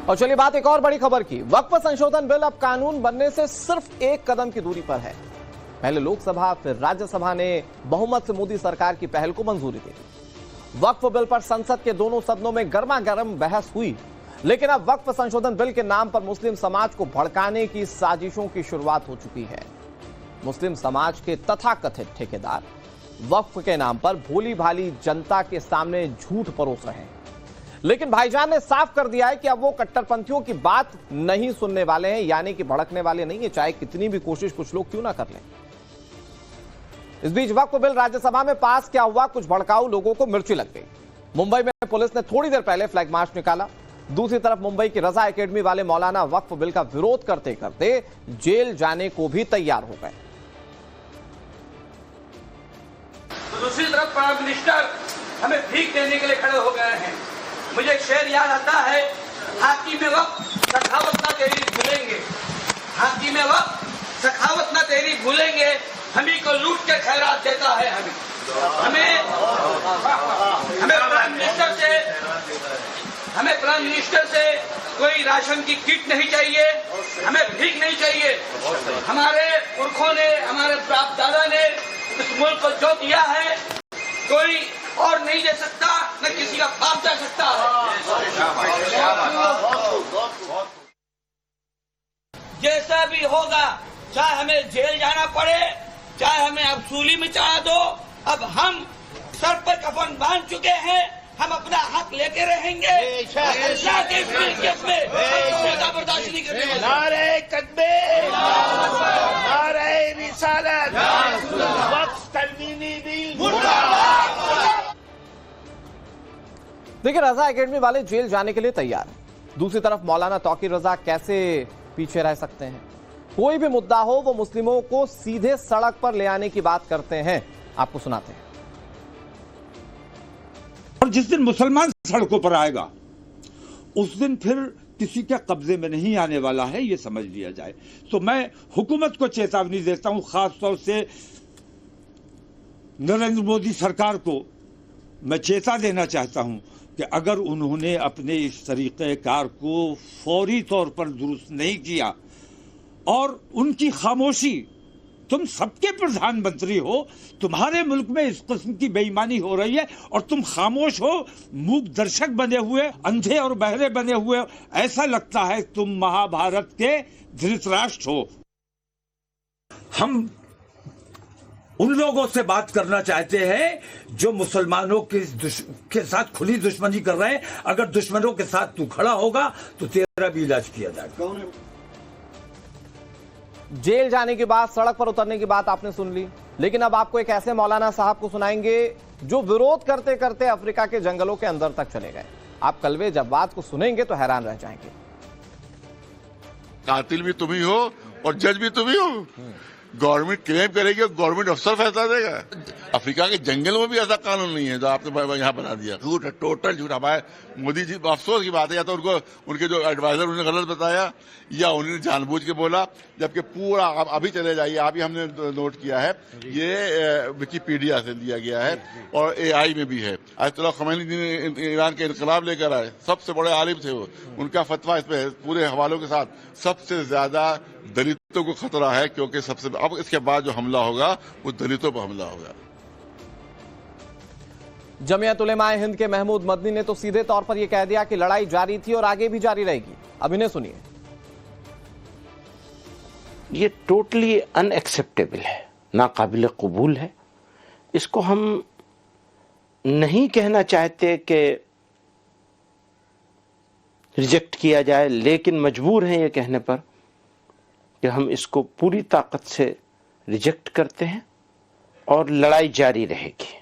और चलिए बात एक और बड़ी खबर की। वक्फ संशोधन बिल अब कानून बनने से सिर्फ एक कदम की दूरी पर है। पहले लोकसभा फिर राज्यसभा ने बहुमत से मोदी सरकार की पहल को मंजूरी दी। वक्फ बिल पर संसद के दोनों सदनों में गर्मागर्म बहस हुई, लेकिन अब वक्फ संशोधन बिल के नाम पर मुस्लिम समाज को भड़काने की साजिशों की शुरुआत हो चुकी है। मुस्लिम समाज के तथाकथित ठेकेदार वक्फ के नाम पर भोली भाली जनता के सामने झूठ परोस रहे हैं, लेकिन भाईजान ने साफ कर दिया है कि अब वो कट्टरपंथियों की बात नहीं सुनने वाले हैं, यानी कि भड़कने वाले नहीं है, चाहे कितनी भी कोशिश कुछ लोग क्यों ना कर लें। इस बीच वक्फ बिल राज्यसभा में पास क्या हुआ, कुछ भड़काऊ लोगों को मिर्ची लग गई। मुंबई में पुलिस ने थोड़ी देर पहले फ्लैग मार्च निकाला। दूसरी तरफ मुंबई की रजा एकेडमी वाले मौलाना वक्फ बिल का विरोध करते करते जेल जाने को भी तैयार हो गए। दूसरी तरफ प्राइम मिनिस्टर हमें भीख देने के लिए खड़े हो गए हैं। मुझे एक शेर याद आता है, हाथी में वक्त सखावत ना तेरी भूलेंगे, हाथी में वक्त सखावत ना तेरी भूलेंगे, हमी को लूट के खैरात देता है। हमें प्राइम मिनिस्टर से कोई राशन की किट नहीं चाहिए, हमें भीख नहीं चाहिए। हमारे पुरखों ने, हमारे बाप दादा ने इस मुल्क को जो दिया है कोई और नहीं दे सकता, न किसी का बाप दे सकता है। जैसा भी होगा, चाहे हमें जेल जाना पड़े, चाहे हमें अब सूली में चढ़ा दो, अब हम सर पर कफन बांध चुके हैं, हम अपना हक लेके रहेंगे। अल्लाह के मिल्कियत में बर्दाश्त नहीं करने वाले। नारे तकबीर, नारे रिसालत, वक्फ तरमीमी बिल मुर्दाबाद। देखिए, रजा एकेडमी वाले जेल जाने के लिए तैयार हैं। दूसरी तरफ मौलाना तौकीर रजा कैसे पीछे रह सकते हैं। कोई भी मुद्दा हो, वो मुस्लिमों को सीधे सड़क पर ले आने की बात करते हैं। आपको सुनाते हैं। और जिस दिन मुसलमान सड़कों पर आएगा, उस दिन फिर किसी के कब्जे में नहीं आने वाला है, ये समझ लिया जाए। तो मैं हुकूमत को चेतावनी देता हूं, खास तौर से नरेंद्र मोदी सरकार को मैं चेता देना चाहता हूं कि अगर उन्होंने अपने इस तरीक़ेकार को फौरी तौर पर दुरुस्त नहीं किया और उनकी खामोशी, तुम सबके प्रधानमंत्री हो, तुम्हारे मुल्क में इस किस्म की बेईमानी हो रही है और तुम खामोश हो, मूक दर्शक बने हुए, अंधे और बहरे बने हुए, ऐसा लगता है तुम महाभारत के धृतराष्ट्र हो। हम उन लोगों से बात करना चाहते हैं जो मुसलमानों के साथ खुली दुश्मनी कर रहे हैं। अगर दुश्मनों के साथ तू खड़ा होगा तो तेरा भी इलाज किया जाएगा। जेल जाने की बात, सड़क पर उतरने की बात आपने सुन ली, लेकिन अब आपको एक ऐसे मौलाना साहब को सुनाएंगे जो विरोध करते करते अफ्रीका के जंगलों के अंदर तक चले गए। आप कलवे जब बात को सुनेंगे तो हैरान रह जाएंगे। कातिल भी तुम ही हो और जज भी तुम ही हो। गवर्नमेंट क्लेम करेगी और गवर्नमेंट अफसर फैसला देगा। अफ्रीका के जंगल में भी ऐसा कानून नहीं है जो आपने यहाँ बना दिया। झूठ है, टोटल झूठ। हमारे मोदी जी, अफसोस की बात है, या तो उनको उनके जो एडवाइजर उन्होंने गलत बताया या उन्होंने जानबूझ के बोला, जबकि पूरा अभी चले जाइए, अभी हमने नोट किया है, ये विकिपीडिया से लिया गया है और AI में भी है। आयतुल्लाह ख़मैनी जी ने ईरान के इनकलाब लेकर आए, सबसे बड़े आलिम थे वो, उनका फतवा इसमें पूरे हवालों के साथ। सबसे ज्यादा दलितों को खतरा है, क्योंकि सबसे अब इसके बाद जो हमला होगा वो दलितों पर हमला होगा। जमीयत उलेमाए हिंद के महमूद मदनी ने तो सीधे तौर पर यह कह दिया कि लड़ाई जारी थी और आगे भी जारी रहेगी। अब इन्हें सुनिए। ये टोटली अनएक्सेप्टेबल है, नाकाबिल कबूल है। इसको हम नहीं कहना चाहते कि रिजेक्ट किया जाए, लेकिन मजबूर हैं ये कहने पर कि हम इसको पूरी ताकत से रिजेक्ट करते हैं और लड़ाई जारी रहेगी।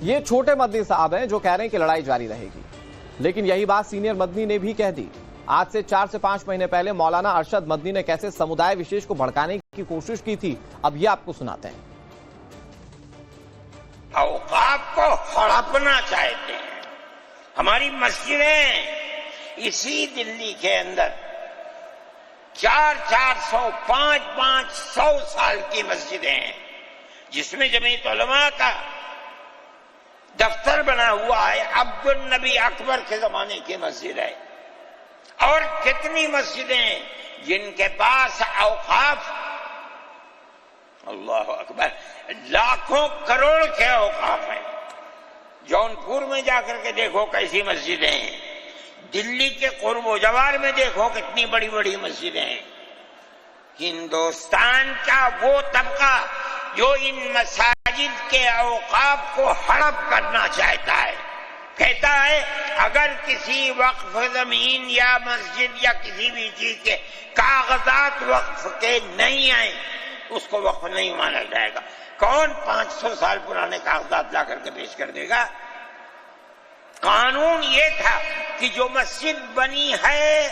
ये छोटे मदनी साहब हैं जो कह रहे हैं कि लड़ाई जारी रहेगी, लेकिन यही बात सीनियर मदनी ने भी कह दी। आज से 4 से 5 महीने पहले मौलाना अरशद मदनी ने कैसे समुदाय विशेष को भड़काने की कोशिश की थी, अब ये आपको सुनाते हैं। औकाफ को हड़पना चाहते हैं। हमारी मस्जिदें इसी दिल्ली के अंदर 400-400, 500 साल की मस्जिदें हैं, जिसमें जमीयत उलमा का दफ्तर बना हुआ है, अब्दुल नबी अकबर के जमाने की मस्जिद है। और कितनी मस्जिदें जिनके पास औकाफ, अल्लाह अकबर, लाखों करोड़ के औकाफ हैं। जौनपुर में जाकर के देखो कैसी मस्जिदें हैं, दिल्ली के कुर्बो जवार में देखो कितनी बड़ी बड़ी मस्जिदें हैं। हिंदुस्तान का वो तबका जो इन मसाजिद के औकाफ को हड़प करना चाहता है, कहता है अगर किसी वक्फ जमीन या मस्जिद या किसी भी चीज के कागजात वक्फ के नहीं आए उसको वक्फ नहीं माना जाएगा। कौन 500 साल पुराने कागजात ला करके पेश कर देगा? कानून ये था कि जो मस्जिद बनी है,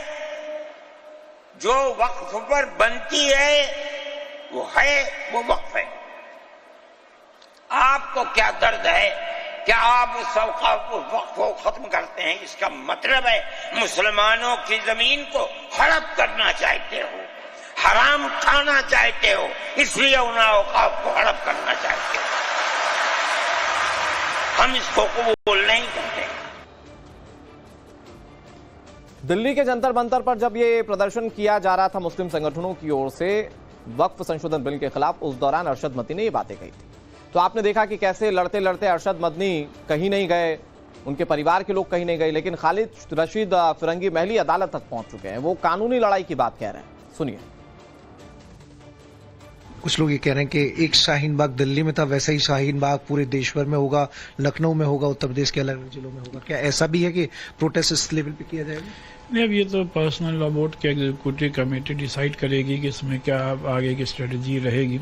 जो वक्फ पर बनती है, वो वक्फ है। आपको क्या दर्द है? क्या आप उस वक्फ को खत्म करते हैं? इसका मतलब है मुसलमानों की जमीन को हड़प करना चाहते हो, हराम खाना चाहते हो, इसलिए उन औकाफ को हड़प करना चाहते हो। हम इसको कबूल नहीं करते। दिल्ली के जंतर मंतर पर जब ये प्रदर्शन किया जा रहा था मुस्लिम संगठनों की ओर से वक्फ संशोधन बिल के खिलाफ, उस दौरान अरशद मदनी ने ये बातें कही थी। तो आपने देखा कि कैसे लड़ते लड़ते अरशद मदनी कहीं नहीं गए, उनके परिवार के लोग कहीं नहीं गए, लेकिन खालिद रशीद फिरंगी महली अदालत तक पहुंच चुके हैं। वो कानूनी लड़ाई की बात कह रहे हैं, सुनिए। कुछ लोग ये कह रहे हैं कि एक शाहीन बाग दिल्ली में था, वैसा ही शाहीन बाग पूरे देश भर में होगा, लखनऊ में होगा, उत्तर प्रदेश के अलग अलग जिलों में होगा। क्या ऐसा भी है कि प्रोटेस्ट इस लेवल पे किया जाएगा? नहीं, अब ये तो पर्सनल लॉ बोर्ड की एग्जीक्यूटिव कमेटी डिसाइड करेगी कि इसमें क्या आगे की स्ट्रेटजी रहेगी।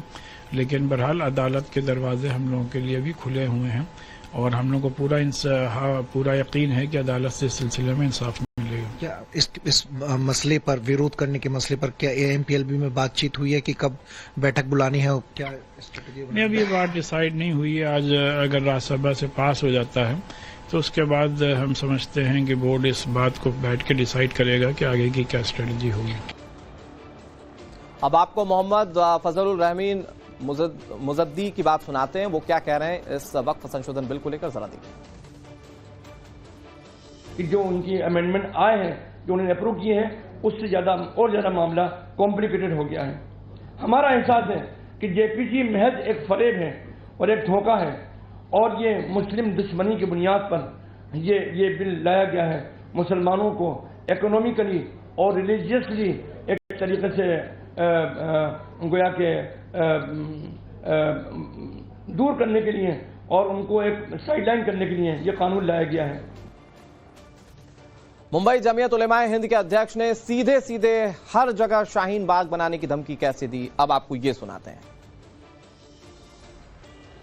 लेकिन बहरहाल अदालत के दरवाजे हम लोगों के लिए भी खुले हुए हैं और हम लोग को पूरा यकीन है कि अदालत से इस सिलसिले में इंसाफ मिलेगा। क्या इस मसले पर, विरोध करने के मसले पर क्या AMPLB में बातचीत हुई है कि कब बैठक बुलानी है और क्या स्ट्रेटजी? नहीं, अब ये बात डिसाइड नहीं हुई है। आज अगर राज्यसभा से पास हो जाता है तो उसके बाद हम समझते हैं कि बोर्ड इस बात को बैठ के डिसाइड करेगा कि आगे की क्या स्ट्रेटजी होगी। अब आपको मोहम्मद फजलुर रहमान मुजद्दी की बात सुनाते हैं। वो क्या कह रहे हैं इस वक्फ संशोधन बिल को लेकर, जरा देखिए। कि जो उनकी अमेंडमेंट आए हैं, जो उन्होंने अप्रूव किए हैं, उससे ज्यादा मामला कॉम्प्लिकेटेड हो गया है। हमारा एहसास है कि JPC महज एक फरेब है और एक धोखा है और ये मुस्लिम दुश्मनी की बुनियाद पर ये बिल लाया गया है। मुसलमानों को इकोनॉमिकली और रिलीजियसली एक तरीके से गोया के दूर करने के लिए और उनको एक साइडलाइन करने के लिए ये कानून लाया गया है। मुंबई जमीयत उलेमाए हिंद के अध्यक्ष ने सीधे सीधे हर जगह शाहीन बाग बनाने की धमकी कैसे दी, अब आपको ये सुनाते हैं।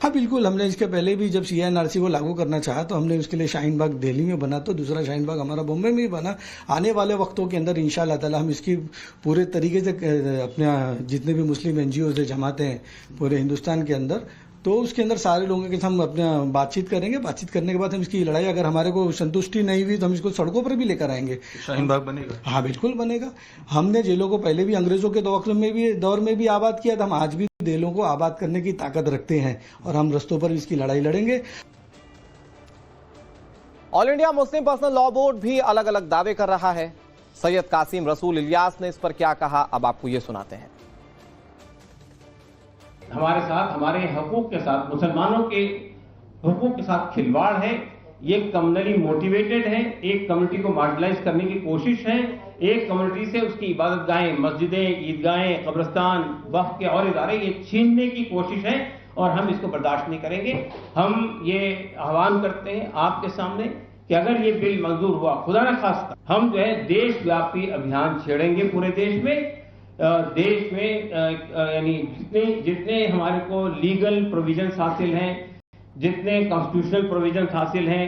हाँ बिल्कुल, हमने इसके पहले भी जब CNRC को लागू करना चाहा तो हमने उसके लिए शाहीन बाग दिल्ली में बना, तो दूसरा शाहीन बाग हमारा बॉम्बे में भी बना। आने वाले वक्तों के अंदर इंशाअल्लाह ताला हम इसकी पूरे तरीके से अपने जितने भी मुस्लिम NGOs है, जमातें हैं पूरे हिंदुस्तान के अंदर, तो उसके अंदर सारे लोगों के साथ हम अपना बातचीत करेंगे। बातचीत करने के बाद हम इसकी लड़ाई, अगर हमारे को संतुष्टि नहीं हुई तो हम इसको सड़कों पर भी लेकर आएंगे। शाहीन बाग बनेगा? हाँ बिल्कुल बनेगा। हमने जेलों को पहले भी अंग्रेजों के दौर में भी आबाद किया था, हम आज भी जेलों को आबाद करने की ताकत रखते हैं और हम रस्तों पर इसकी लड़ाई लड़ेंगे। All India Muslim personal law board भी अलग अलग दावे कर रहा है। सैयद कासिम रसूल इलियास ने इस पर क्या कहा, अब आपको ये सुनाते हैं। हमारे साथ, हमारे हकूक के साथ, मुसलमानों के हकूक के साथ खिलवाड़ है। ये कम्युनली मोटिवेटेड है, एक कम्युनिटी को मार्जिनलाइज करने की कोशिश है, एक कम्युनिटी से उसकी इबादत गाहें, मस्जिदें, ईदगाहें, कब्रिस्तान, वक्फ के और इदारे ये छीनने की कोशिश है और हम इसको बर्दाश्त नहीं करेंगे। हम ये आह्वान करते हैं आपके सामने कि अगर ये बिल मंजूर हुआ, खुदा न खास्ता, हम जो है देशव्यापी अभियान छेड़ेंगे पूरे देश में। देश में यानी जितने हमारे को लीगल प्रोविजंस हासिल हैं, जितने कॉन्स्टिट्यूशनल प्रोविजंस हासिल हैं,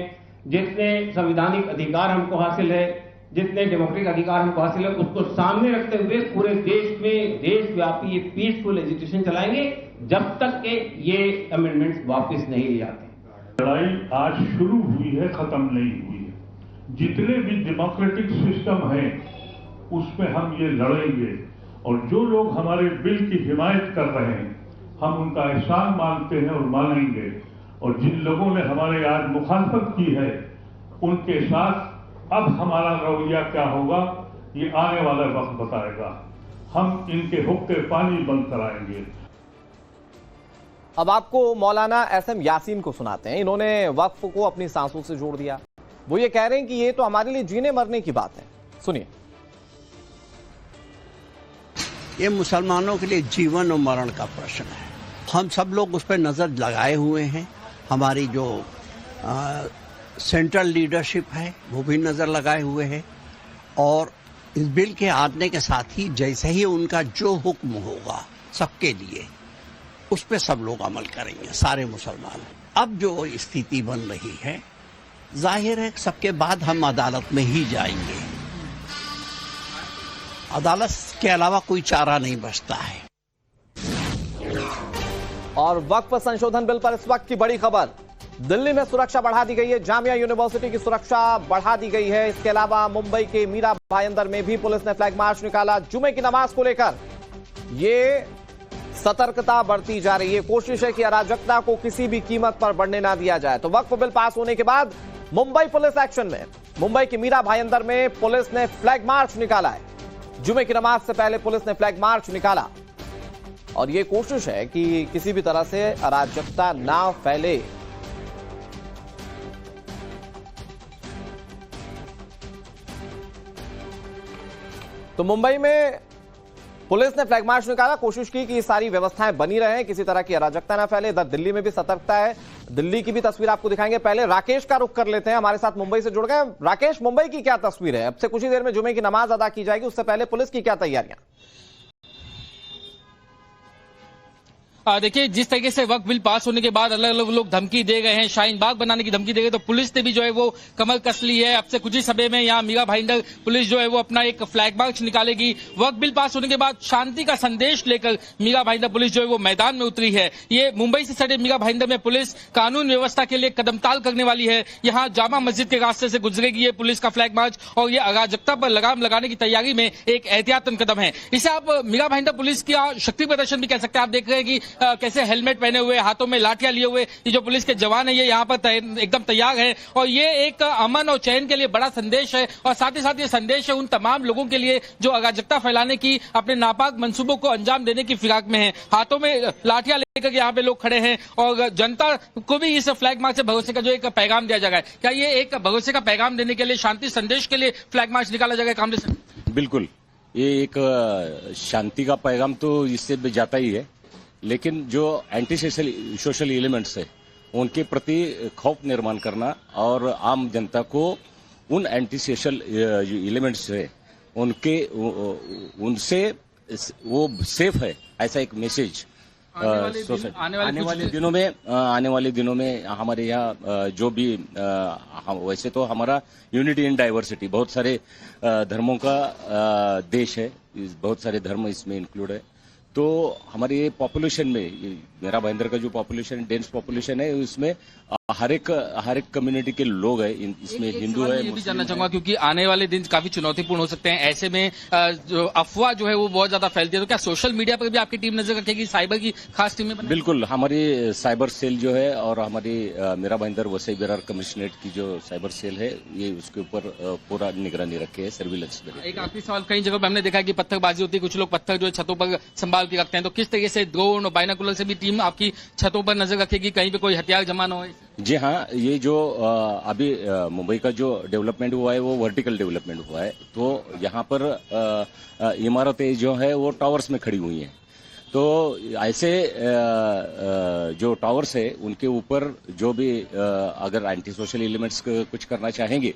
जितने संवैधानिक अधिकार हमको हासिल है, जितने डेमोक्रेटिक अधिकार हमको हासिल है, उसको सामने रखते हुए पूरे देश में देशव्यापी ये पीसफुल एजिटेशन चलाएंगे जब तक के ये अमेंडमेंट्स वापस नहीं ले जाते। लड़ाई आज शुरू हुई है, खत्म नहीं हुई है। जितने भी डेमोक्रेटिक सिस्टम हैं उसमें हम ये लड़ेंगे और जो लोग हमारे बिल की हिमायत कर रहे हैं हम उनका एहसान मानते हैं और मानेंगे। और जिन लोगों ने हमारे आज मुखालफत की है उनके साथ अब हमारा रवैया क्या होगा ये आने वाला वक्त बताएगा। हम इनके हुक्के पानी बंद कराएंगे। अब आपको मौलाना एसएम यासीन को सुनाते हैं। इन्होंने वक्फ को अपनी सांसों से जोड़ दिया। वो ये कह रहे हैं कि ये तो हमारे लिए जीने मरने की बात है। सुनिए। ये मुसलमानों के लिए जीवन और मरण का प्रश्न है। हम सब लोग उस पर नजर लगाए हुए हैं। हमारी जो सेंट्रल लीडरशिप है वो भी नजर लगाए हुए है और इस बिल के आने के साथ ही जैसे ही उनका जो हुक्म होगा सबके लिए उस पर सब लोग अमल करेंगे, सारे मुसलमान। अब जो स्थिति बन रही है जाहिर है सबके बाद हम अदालत में ही जाएंगे। अदालत के अलावा कोई चारा नहीं बचता है। और वक्फ संशोधन बिल पर इस वक्त की बड़ी खबर, दिल्ली में सुरक्षा बढ़ा दी गई है। जामिया यूनिवर्सिटी की सुरक्षा बढ़ा दी गई है। इसके अलावा मुंबई के मीरा भाईंदर में भी पुलिस ने फ्लैग मार्च निकाला। जुमे की नमाज को लेकर ये सतर्कता बढ़ती जा रही है। कोशिश है कि अराजकता को किसी भी कीमत पर बढ़ने ना दिया जाए। तो वक्फ बिल पास होने के बाद मुंबई पुलिस एक्शन में। मुंबई के मीरा भाईंदर में पुलिस ने फ्लैग मार्च निकाला है। जुमे की नमाज से पहले पुलिस ने फ्लैग मार्च निकाला और यह कोशिश है कि किसी भी तरह से अराजकता ना फैले। तो मुंबई में पुलिस ने फ्लैग मार्च निकाला, कोशिश की कि ये सारी व्यवस्थाएं बनी रहें, किसी तरह की अराजकता ना फैले। इधर दिल्ली में भी सतर्कता है। दिल्ली की भी तस्वीर आपको दिखाएंगे। पहले राकेश का रुख कर लेते हैं, हमारे साथ मुंबई से जुड़ गए। राकेश, मुंबई की क्या तस्वीर है? अब से कुछ ही देर में जुमे की नमाज अदा की जाएगी, उससे पहले पुलिस की क्या तैयारियां? देखिए, जिस तरीके से वक्त बिल पास होने के बाद अलग अलग लोग धमकी दे गए हैं, शाहीन बाग बनाने की धमकी दे गए, तो पुलिस ने भी जो है वो कमर कस ली है। अब से कुछ ही समय में यहाँ मीरा भाईंदर पुलिस जो है वो अपना एक फ्लैग मार्च निकालेगी। वक्त बिल पास होने के बाद शांति का संदेश लेकर मीरा भाईंदर पुलिस जो है वो मैदान में उतरी है। ये मुंबई से सटे मीरा भाईंदर में पुलिस कानून व्यवस्था के लिए कदमताल करने वाली है। यहाँ जामा मस्जिद के रास्ते से गुजरेगी ये पुलिस का फ्लैग मार्च और ये अराजकता पर लगाम लगाने की तैयारी में एक एहतियातन कदम है। इसे आप मीरा भाईंदर पुलिस का शक्ति प्रदर्शन भी कह सकते हैं। आप देख रहे हैं कि कैसे हेलमेट पहने हुए, हाथों में लाठियां लिए हुए ये जो पुलिस के जवान है ये यहाँ पर एकदम तैयार है और ये एक अमन और चैन के लिए बड़ा संदेश है। और साथ ही साथ ये संदेश है उन तमाम लोगों के लिए जो अराजकता फैलाने की, अपने नापाक मंसूबों को अंजाम देने की फिराक में है। हाथों में लाठियां लेकर यहाँ पे लोग खड़े हैं और जनता को भी इस फ्लैग मार्च से भरोसे का जो एक पैगाम दिया जाएगा। क्या ये एक भरोसे का पैगाम देने के लिए, शांति संदेश के लिए फ्लैग मार्च निकाला जाएगा? कामरेज सर, बिल्कुल, ये एक शांति का पैगाम तो इससे भी जाता ही है, लेकिन जो एंटी सोशल एलिमेंट्स है उनके प्रति खौफ निर्माण करना और आम जनता को उन एंटी सोशल एलिमेंट्स से उनसे वो सेफ है, ऐसा एक मैसेज आने वाले दिनों में हमारे यहाँ जो भी वैसे तो हमारा यूनिटी इन डाइवर्सिटी, बहुत सारे धर्मों का देश है, बहुत सारे धर्म इसमें इंक्लूड है। तो हमारे पॉपुलेशन में मेरा भाईंदर का जो पॉपुलेशन, डेंस पॉपुलेशन है, उसमें हर एक कम्युनिटी के लोग हैं। इसमें हिंदू है। ये भी जानना चाहूंगा क्योंकि आने वाले दिन काफी चुनौतीपूर्ण हो सकते हैं, ऐसे में जो अफवाह जो है वो बहुत ज्यादा फैलती है, तो क्या सोशल मीडिया पर भी आपकी टीम नजर रखेगी? साइबर की खास टीमें? बिल्कुल, हमारी साइबर सेल जो है और हमारी मेरा भाईंदर वसई विरार कमिश्नरेट की जो साइबर सेल है ये उसके ऊपर पूरा निगरानी रखे है, सर्विलेंस में। एक आखिरी सवाल, कई जगह पर हमने देखा कि पत्थरबाजी होती है, कुछ लोग पत्थर जो है छतों पर संभाल के रखते हैं, तो किस तरीके से ड्रोन और बाइनोकुलर से भी टीम आपकी छतों पर नजर रखेगी, कहीं पे कोई हथियार जमा न हो? जी हाँ, ये जो अभी मुंबई का जो डेवलपमेंट हुआ है वो वर्टिकल डेवलपमेंट हुआ है। तो यहाँ पर इमारतें जो है वो टावर्स में खड़ी हुई हैं। तो ऐसे जो टावर्स है उनके ऊपर जो भी अगर एंटी सोशल एलिमेंट्स कुछ करना चाहेंगे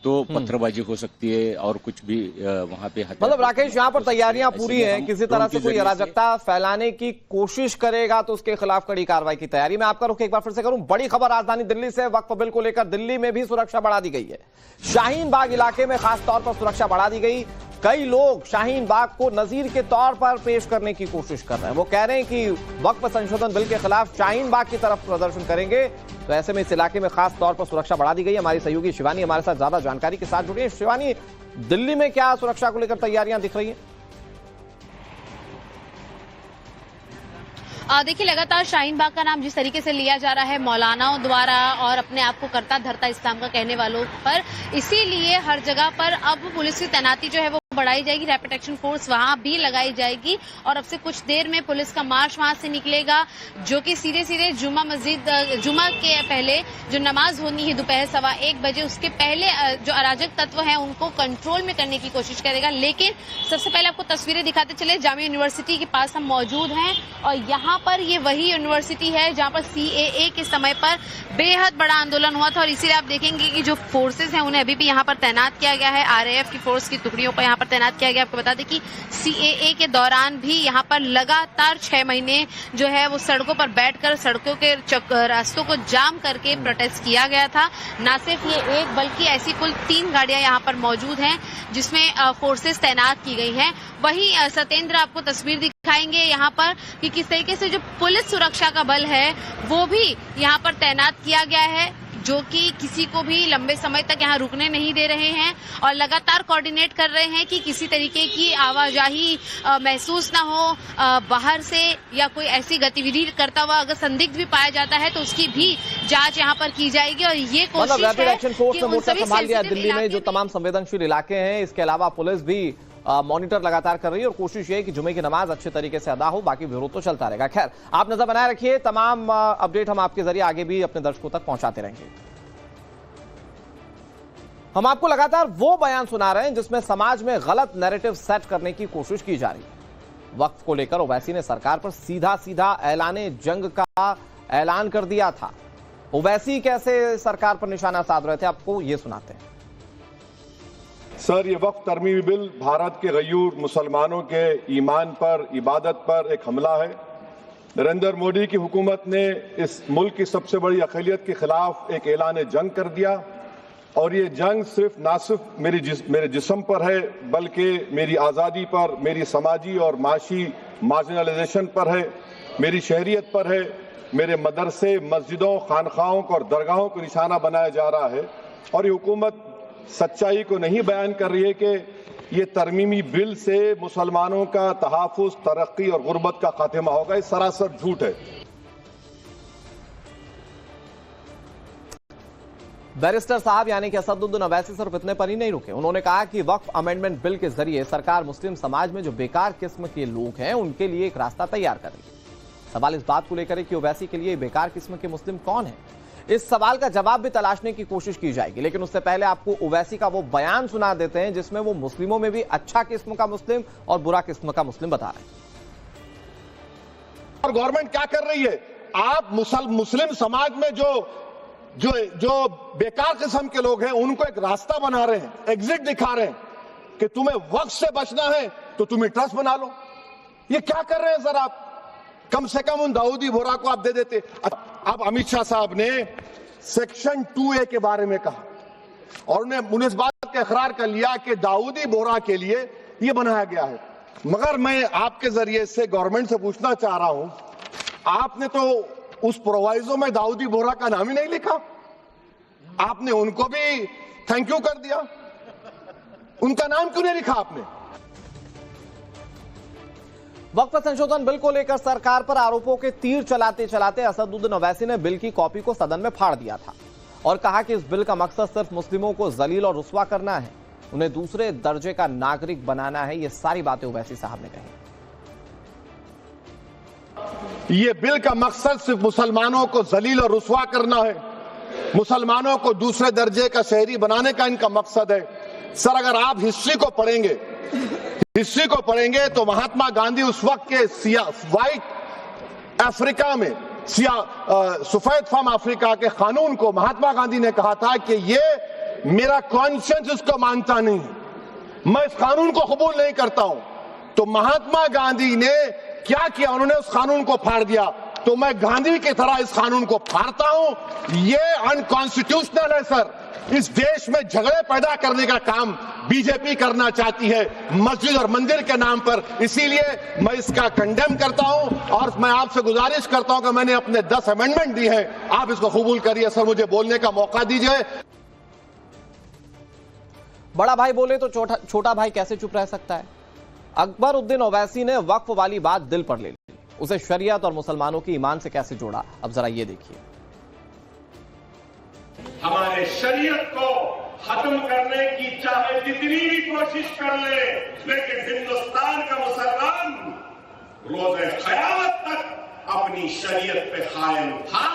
तो पत्थरबाजी हो सकती है और कुछ भी वहां पे। मतलब राकेश, यहाँ पर तैयारियां पूरी हैं, किसी तरह से कोई अराजकता फैलाने की कोशिश करेगा तो उसके खिलाफ कड़ी कार्रवाई की तैयारी। मैं आपका रुख एक बार फिर से करूं। बड़ी खबर राजधानी दिल्ली से, वक्फ बिल को लेकर दिल्ली में भी सुरक्षा बढ़ा दी गई है। शाहीन बाग इलाके में खास तौर पर सुरक्षा बढ़ा दी गई। कई लोग शाहीन बाग को नजीर के तौर पर पेश करने की कोशिश कर रहे हैं। वो कह रहे हैं कि वक्फ संशोधन बिल के खिलाफ शाहीन बाग की तरफ प्रदर्शन करेंगे। तो ऐसे में इस इलाके में खास तौर पर सुरक्षा बढ़ा दी गई है। हमारी सहयोगी शिवानी हमारे साथ ज्यादा जानकारी के साथ जुड़ी है। शिवानी, दिल्ली में क्या सुरक्षा को लेकर तैयारियां दिख रही हैं? देखिए, लगातार शाहीन बाग का नाम जिस तरीके से लिया जा रहा है मौलानाओं द्वारा और अपने आप को करता धरता इस्लाम का कहने वालों पर, इसीलिए हर जगह पर अब पुलिस की तैनाती जो है वो बढ़ाई जाएगी। रैपिड एक्शन फोर्स वहां भी लगाई जाएगी और अब से कुछ देर में पुलिस का मार्च वहां से निकलेगा, जो कि सीधे सीधे जुमा के पहले जो नमाज होनी है दोपहर 1:15 बजे, उसके पहले जो अराजक तत्व हैं उनको कंट्रोल में करने की कोशिश करेगा। लेकिन सबसे पहले आपको तस्वीरें दिखाते चले, जामिया यूनिवर्सिटी के पास हम मौजूद हैं और यहाँ पर ये वही यूनिवर्सिटी है जहाँ पर CAA के समय पर बेहद बड़ा आंदोलन हुआ था और इसीलिए आप देखेंगे कि जो फोर्सेस हैं उन्हें अभी भी यहाँ पर तैनात किया गया है। RAF की फोर्स की टुकड़ियों को यहाँ पर तैनात किया गया। आपको बता दें कि CAA के दौरान भी यहाँ पर लगातार 6 महीने जो है वो सड़कों पर बैठकर सड़कों के रास्तों को जाम करके प्रोटेस्ट किया गया था। न सिर्फ ये एक बल्कि ऐसी कुल 3 गाड़ियां यहाँ पर मौजूद हैं जिसमें फोर्सेस तैनात की गई हैं। वहीं सत्येंद्र आपको तस्वीर दिखाएंगे यहाँ पर कि किस तरीके से जो पुलिस सुरक्षा का बल है वो भी यहाँ पर तैनात किया गया है, जो कि किसी को भी लंबे समय तक यहाँ रुकने नहीं दे रहे हैं और लगातार कोऑर्डिनेट कर रहे हैं कि किसी तरीके की आवाजाही महसूस ना हो बाहर से, या कोई ऐसी गतिविधि करता हुआ अगर संदिग्ध भी पाया जाता है तो उसकी भी जांच यहाँ पर की जाएगी। और ये कोशिश रैपिड है एक्शन फोर्स कि ने मोर्चा संभाल लिया दिल्ली में, जो में तमाम संवेदनशील इलाके हैं। इसके अलावा पुलिस भी मॉनिटर लगातार कर रही है और कोशिश ये है कि जुमे की नमाज अच्छे तरीके से अदा हो, बाकी विरोध तो चलता रहेगा। खैर, आप नजर बनाए रखिए, तमाम अपडेट हम आपके जरिए आगे भी अपने दर्शकों तक पहुंचाते रहेंगे। हम आपको लगातार वो बयान सुना रहे हैं जिसमें समाज में गलत नैरेटिव सेट करने की कोशिश की जा रही है। वक्फ को लेकर ओवैसी ने सरकार पर सीधा सीधा ऐलाने जंग का ऐलान कर दिया था। ओवैसी कैसे सरकार पर निशाना साध रहे थे, आपको ये सुनाते हैं। सर, ये वक्फ तरमीमी बिल भारत के गयूर मुसलमानों के ईमान पर, इबादत पर एक हमला है। नरेंद्र मोदी की हुकूमत ने इस मुल्क की सबसे बड़ी अक़लियत के खिलाफ एक ऐलान जंग कर दिया और ये जंग ना सिर्फ मेरे जिस्म पर है बल्कि मेरी आज़ादी पर, मेरी समाजी और माशी मार्जिनलाइजेशन पर है, मेरी शहरियत पर है, मेरे मदरसे, मस्जिदों, खानखाहों और दरगाहों को निशाना बनाया जा रहा है। और ये हुकूमत सच्चाई को नहीं बयान कर रही है कि ये तरमीमी बिल से मुसलमानों का तहफ़्फ़ुज़, तरक्की और गुर्बत का खात्मा होगा। ये सरासर झूठ है। बैरिस्टर साहब यानी कि असदुद्दीन ओवैसी सिर्फ इतने पर ही नहीं रुके। उन्होंने कहा कि वक्फ अमेंडमेंट बिल के जरिए सरकार मुस्लिम समाज में जो बेकार किस्म के लोग हैं उनके लिए एक रास्ता तैयार कर रही है। सवाल इस बात को लेकर है कि ओवैसी के लिए बेकार किस्म के मुस्लिम कौन है। इस सवाल का जवाब भी तलाशने की कोशिश की जाएगी, लेकिन उससे पहले आपको ओवैसी का वो बयान सुना देते हैं जिसमें वो मुस्लिमों में भी अच्छा किस्म का मुस्लिम और बुरा किस्म का मुस्लिम बता रहे हैं। और गवर्नमेंट क्या कर रही है? आप मुस्लिम समाज में जो बेकार किस्म के लोग हैं उनको एक रास्ता बना रहे हैं, एग्जिट दिखा रहे हैं कि तुम्हें वक्त से बचना है तो तुम्हें ट्रस्ट बना लो। ये क्या कर रहे हैं सर आप? कम से कम उन दाऊदी बोहरा को आप दे देते। अब अमित शाह साहब ने सेक्शन 2A के बारे में कहा और उन्हें इस बात का इकरार कर लिया कि दाऊदी बोहरा के लिए ये बनाया गया है। मगर मैं आपके जरिए से गवर्नमेंट से पूछना चाह रहा हूं, आपने तो उस प्रोवाइजो में दाऊदी बोहरा का नाम ही नहीं लिखा। आपने उनको भी थैंक यू कर दिया, उनका नाम क्यों नहीं लिखा आपने? वक्फ संशोधन बिल को लेकर सरकार पर आरोपों के तीर चलाते चलाते असदुद्दीन ओवैसी ने बिल की कॉपी को सदन में फाड़ दिया था और कहा कि इस बिल का मकसद सिर्फ मुस्लिमों को जलील और रुस्वा करना है, उन्हें दूसरे दर्जे का नागरिक बनाना है। ये सारी बातें ओवैसी साहब ने कही। ये बिल का मकसद सिर्फ मुसलमानों को जलील और रुस्वा करना है, मुसलमानों को दूसरे दर्जे का शहरी बनाने का इनका मकसद है। सर, अगर आप हिस्ट्री को पढ़ेंगे तो महात्मा गांधी उस वक्त के व्हाइट अफ्रीका में सफेद फार्म अफ्रीका के कानून को महात्मा गांधी ने कहा था कि ये मेरा कॉन्शियंस इसको मानता नहीं, मैं इस कानून को कबूल नहीं करता हूं। तो महात्मा गांधी ने क्या किया? उन्होंने उस कानून को फाड़ दिया। तो मैं गांधी की तरह इस कानून को फाड़ता हूं। ये अनकॉन्स्टिट्यूशनल है सर। इस देश में झगड़े पैदा करने का काम बीजेपी करना चाहती है मस्जिद और मंदिर के नाम पर। इसीलिए मैं इसका कंडेम करता हूं और मैं आपसे गुजारिश करता हूं कि मैंने अपने 10 अमेंडमेंट दी है, आप इसको कबूल करिए। सर, मुझे बोलने का मौका दीजिए। बड़ा भाई बोले तो छोटा भाई कैसे चुप रह सकता है? अकबरुद्दीन ओवैसी ने वक्फ वाली बात दिल पर ले ली। उसे शरीयत और मुसलमानों के ईमान से कैसे जोड़ा, अब जरा ये देखिए। हमारे शरीयत को खत्म करने की चाहे जितनी भी कोशिश कर ले, लेकिन हिंदुस्तान का मुसलमान रोज़े क़यामत तक अपनी शरीयत पे कायम था,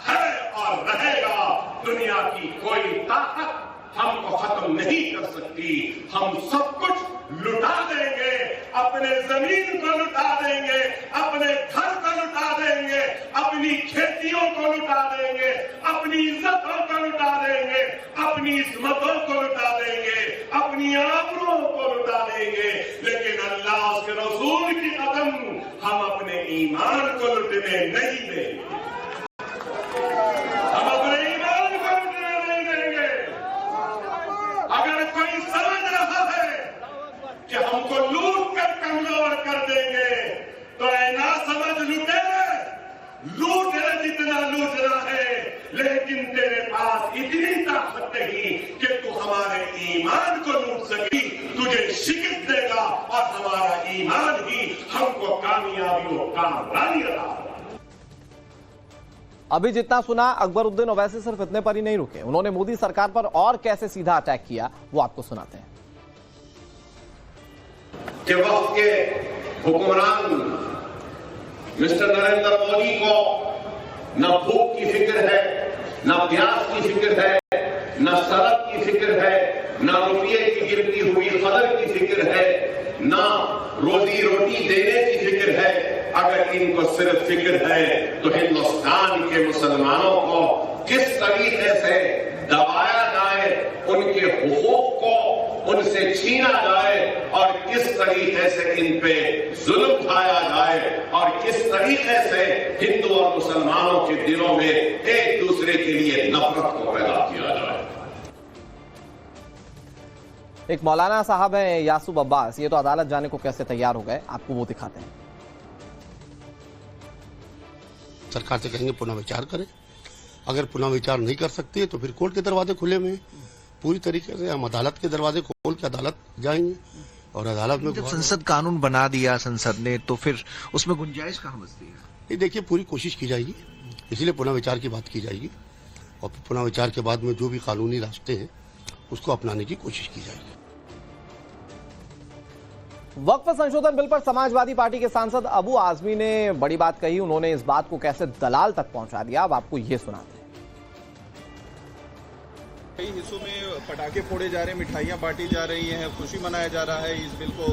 है और रहेगा। दुनिया की कोई ताकत हमको खत्म नहीं कर सकती। हम सब कुछ लुटा देंगे, अपने जमीन को लुटा देंगे, अपने घर को लुटा देंगे, अपनी खेतियों को लुटा देंगे, अपनी इज्जतों को लुटा देंगे, अपनी इस्मतों को लुटा देंगे, अपनी आबरूओं को लुटा देंगे, लेकिन अल्लाह उसके रसूल की कदम हम अपने ईमान को लुटने नहीं देंगे। हम अपने ईमान को लुटने नहीं देंगे। अगर कोई समझ रहा है कि हमको लूट कर कमजोर कर देंगे, तो ऐना समझ लूट जितना लूटना है, लेकिन तेरे पास इतनी ताकत नहीं कि तू हमारे ईमान को लूट सकी। तुझे शिकस्त देगा और हमारा ईमान ही हमको कामयाबी और कामरानी रहा। अभी जितना सुना, अकबरुद्दीन ओवैसी सिर्फ इतने पर ही नहीं रुके। उन्होंने मोदी सरकार पर और कैसे सीधा अटैक किया, वो आपको सुनाते हैं। कि वक्त के हुक्मरान मिस्टर नरेंद्र मोदी को न भूख की फिक्र है, न प्यास की फिक्र है, न सड़क की फिक्र है, न रुपये की गिरती हुई कदर की फिक्र है, न रोजी रोटी देने की फिक्र है। अगर इनको सिर्फ फिक्र है तो हिंदुस्तान के मुसलमानों को किस तरीके से दबाया जाए, उनके हुकूक को उनसे छीना जाए और किस तरीके से इन पे जुल्म ढाया जाए और किस तरीके से हिंदू और मुसलमानों के दिलों में एक दूसरे के लिए नफरत को पैदा किया जाए। एक मौलाना साहब हैं यासूब अब्बास, ये तो अदालत जाने को कैसे तैयार हो गए, आपको वो दिखाते हैं। सरकार से कहेंगे पुनः विचार करें, अगर पुनः विचार नहीं कर सकती है तो फिर कोर्ट के दरवाजे खुले हुए हैं। पूरी तरीके से हम अदालत के दरवाजे खोल के अदालत जाएंगे और अदालत में जब संसद कानून बना दिया संसद ने, तो फिर उसमें गुंजाइश कहाँ बचती है? ये देखिए, पूरी कोशिश की जाएगी, इसीलिए पुनः विचार की बात की जाएगी और पुनः विचार के बाद में जो भी कानूनी रास्ते हैं उसको अपनाने की कोशिश की जाएगी। वक्फ संशोधन बिल पर समाजवादी पार्टी के सांसद अबू आजमी ने बड़ी बात कही। उन्होंने इस बात को कैसे दलाल तक पहुंचा दिया, अब आपको ये सुनाते हैं। कई हिस्सों में पटाखे फोड़े जा रहे हैं, मिठाइयां बांटी जा रही हैं, खुशी मनाया जा रहा है इस बिल को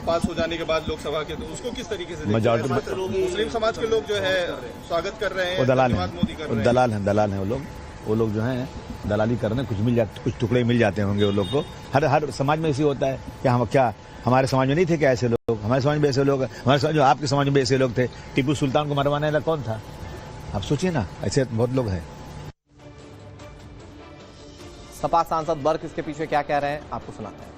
पास हो जाने के बाद लोकसभा के, तो उसको किस तरीके से मुस्लिम समाज के लोग जो है स्वागत कर रहे हैं, धन्यवाद मोदी कर रहे हैं। दलाल हैं वो लोग जो हैं दलाली कर रहे हैं। कुछ मिल जाते, कुछ टुकड़े मिल जाते होंगे वो लोग को। हर समाज में ऐसे होता है कि हमारे समाज में नहीं थे क्या ऐसे लोग? हमारे समाज में ऐसे लोग, हमारे समाज में, आपके समाज में ऐसे लोग थे। टीपू सुल्तान को मरवाने वाला कौन था? आप सोचिए ना, ऐसे बहुत लोग हैं। सपा सांसद बर्क इसके पीछे क्या कह रहे हैं, आपको सुनाते हैं।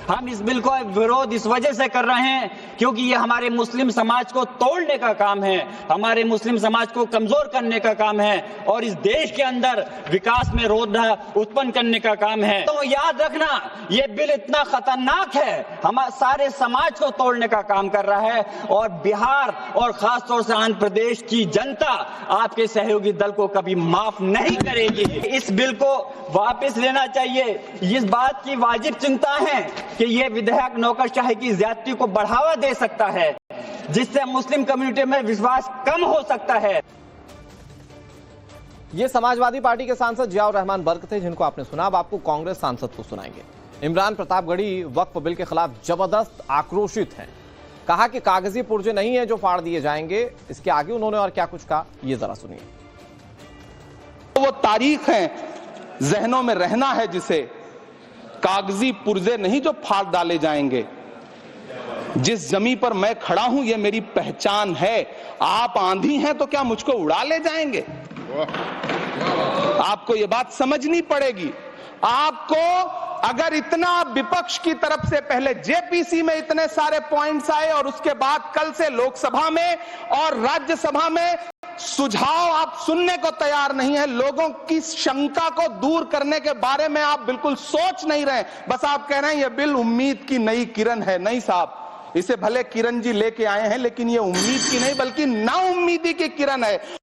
हम इस बिल का विरोध इस वजह से कर रहे हैं क्योंकि ये हमारे मुस्लिम समाज को तोड़ने का काम है, हमारे मुस्लिम समाज को कमजोर करने का काम है और इस देश के अंदर विकास में रोध उत्पन्न करने का काम है। तो याद रखना, ये बिल इतना खतरनाक है, हमारे सारे समाज को तोड़ने का काम कर रहा है और बिहार और खासतौर से आंध्र प्रदेश की जनता आपके सहयोगी दल को कभी माफ नहीं करेगी। इस बिल को वापस लेना चाहिए। इस बात की वाजिब चिंता है कि यह विधेयक नौकरशाही की ज्यादती को बढ़ावा दे सकता है, जिससे मुस्लिम कम्युनिटी में विश्वास कम हो सकता है। ये समाजवादी पार्टी के सांसद जियाउर रहमान बर्क थे, जिनको आपने सुना। अब आपको कांग्रेस सांसद को सुनाएंगे। इमरान प्रतापगढ़ी वक्फ बिल के खिलाफ जबरदस्त आक्रोशित हैं। कहा कि कागजी पुर्जे नहीं है जो फाड़ दिए जाएंगे। इसके आगे उन्होंने और क्या कुछ कहा, ये जरा सुनिए। वो तारीख है, जहनों में रहना है, जिसे कागजी पुर्जे नहीं जो फाड़ डाले जाएंगे। जिस जमीन पर मैं खड़ा हूं ये मेरी पहचान है। आप आंधी हैं तो क्या मुझको उड़ा ले जाएंगे? आपको ये बात समझनी पड़ेगी। आपको अगर इतना विपक्ष की तरफ से पहले जेपीसी में इतने सारे पॉइंट्स आए और उसके बाद कल से लोकसभा में और राज्यसभा में सुझाव आप सुनने को तैयार नहीं है, लोगों की शंका को दूर करने के बारे में आप बिल्कुल सोच नहीं रहे, बस आप कह रहे हैं यह बिल उम्मीद की नई किरण है। नहीं साहब, इसे भले किरण जी लेके आए हैं, लेकिन ये उम्मीद की नहीं बल्कि नाउम्मीदी की किरण है।